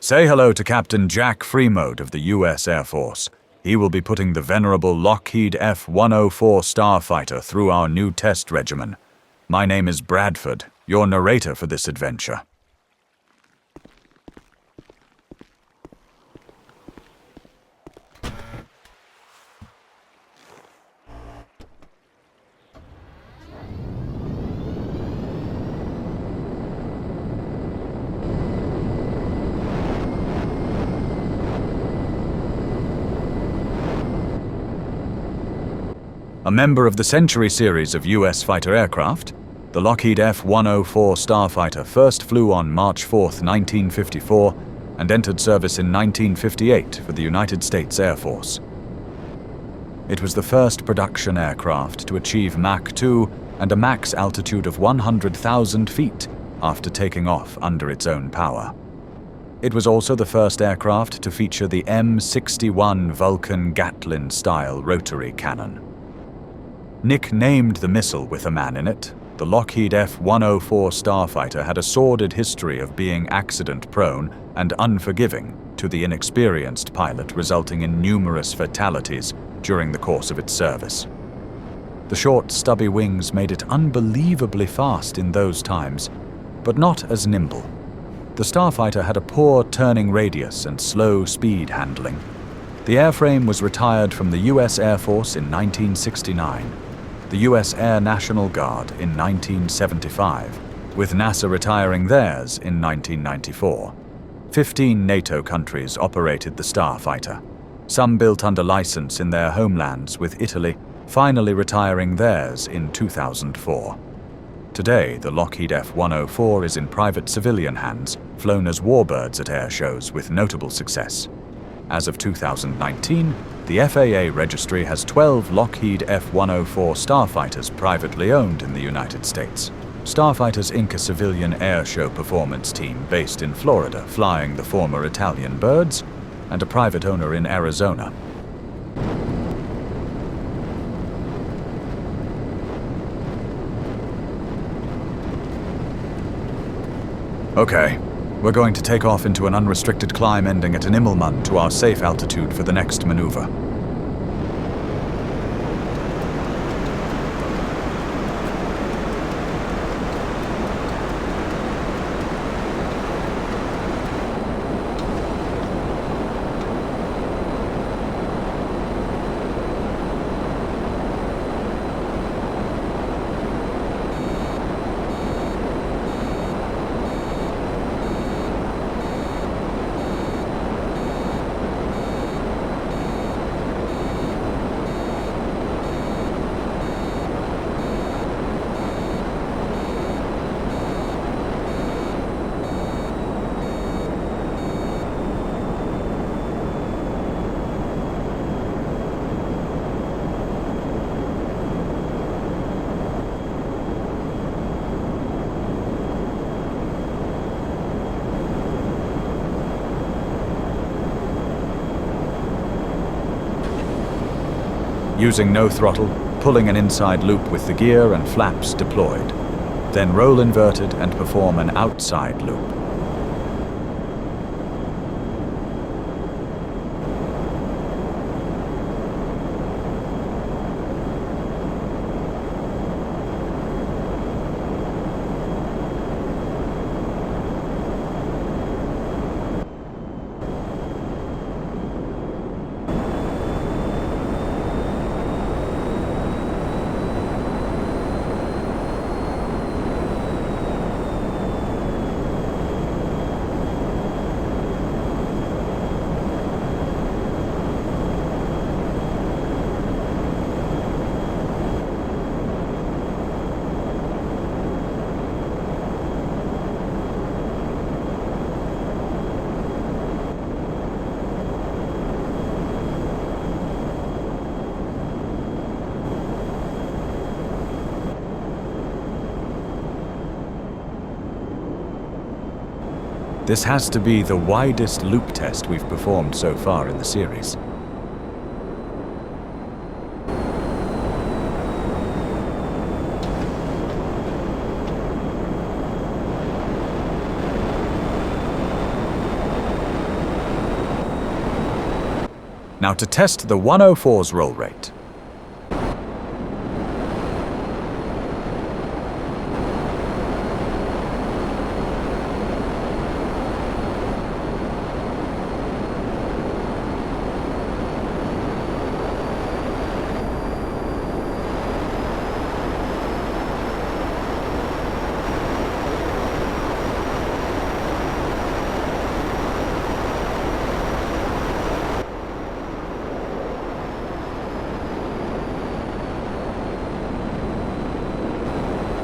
Say hello to Captain Jack Fremont of the U.S. Air Force. He will be putting the venerable Lockheed F-104 Starfighter through our new test regimen. My name is Bradford, your narrator for this adventure. A member of the Century series of U.S. fighter aircraft, the Lockheed F-104 Starfighter first flew on March 4, 1954, and entered service in 1958 for the United States Air Force. It was the first production aircraft to achieve Mach 2 and a max altitude of 100,000 feet after taking off under its own power. It was also the first aircraft to feature the M61 Vulcan Gatlin-style rotary cannon. Nicknamed the missile with a man in it, the Lockheed F-104 Starfighter had a sordid history of being accident-prone and unforgiving to the inexperienced pilot, resulting in numerous fatalities during the course of its service. The short, stubby wings made it unbelievably fast in those times, but not as nimble. The Starfighter had a poor turning radius and slow speed handling. The airframe was retired from the U.S. Air Force in 1969, the U.S. Air National Guard in 1975, with NASA retiring theirs in 1994. 15 NATO countries operated the Starfighter, some built under license in their homelands, with Italy finally retiring theirs in 2004. Today, the Lockheed F-104 is in private civilian hands, flown as warbirds at air shows with notable success. As of 2019, the FAA registry has 12 Lockheed F-104 Starfighters privately owned in the United States. Starfighters Inc., a civilian air show performance team based in Florida, flying the former Italian birds, and a private owner in Arizona. Okay. We're going to take off into an unrestricted climb ending at an Immelmann to our safe altitude for the next maneuver. Using no throttle, pulling an inside loop with the gear and flaps deployed. Then roll inverted and perform an outside loop. This has to be the widest loop test we've performed so far in the series. Now to test the 104's roll rate.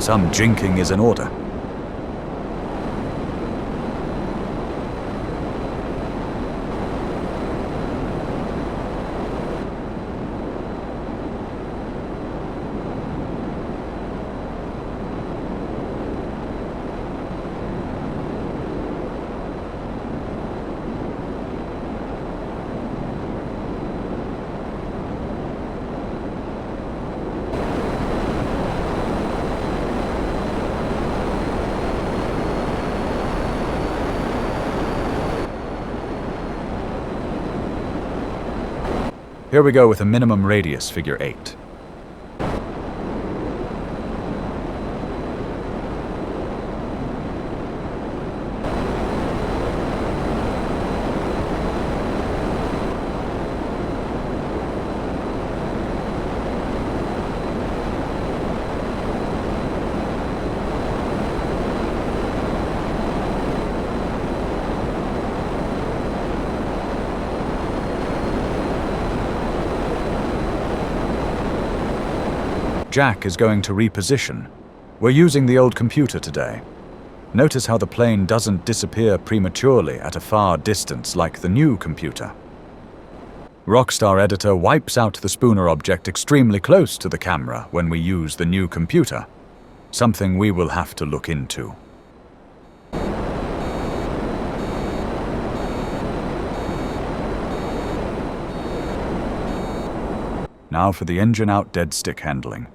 Some jinking is in order. Here we go with a minimum radius figure 8. Jack is going to reposition. We're using the old computer today. Notice how the plane doesn't disappear prematurely at a far distance like the new computer. Rockstar Editor wipes out the spooner object extremely close to the camera when we use the new computer, something we will have to look into. Now for the engine out dead stick handling.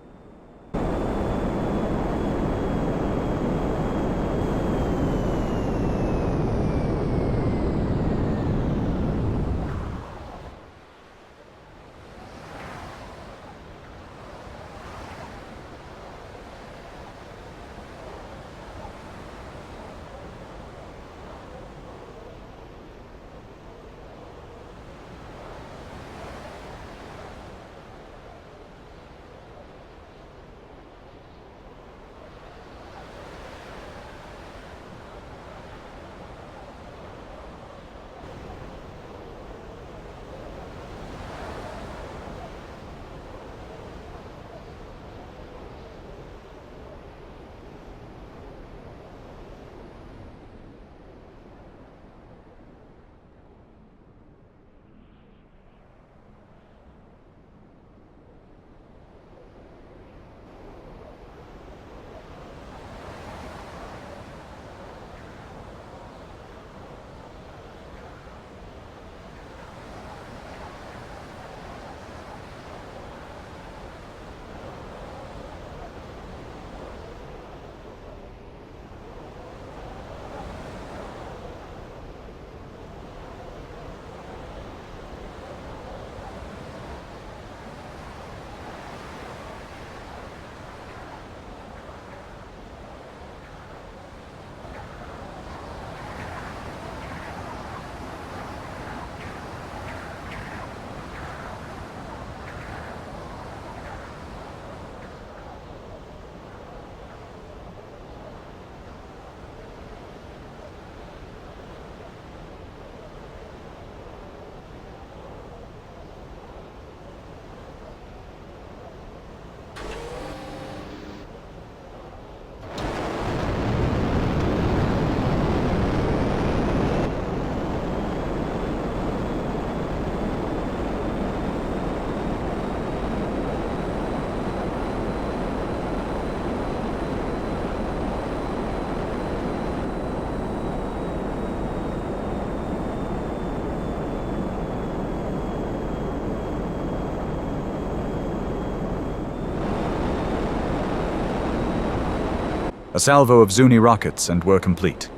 A salvo of Zuni rockets and we're complete.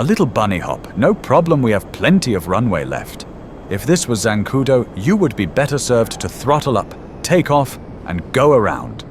A little bunny hop, no problem, we have plenty of runway left. If this was Zancudo, you would be better served to throttle up, take off, and go around.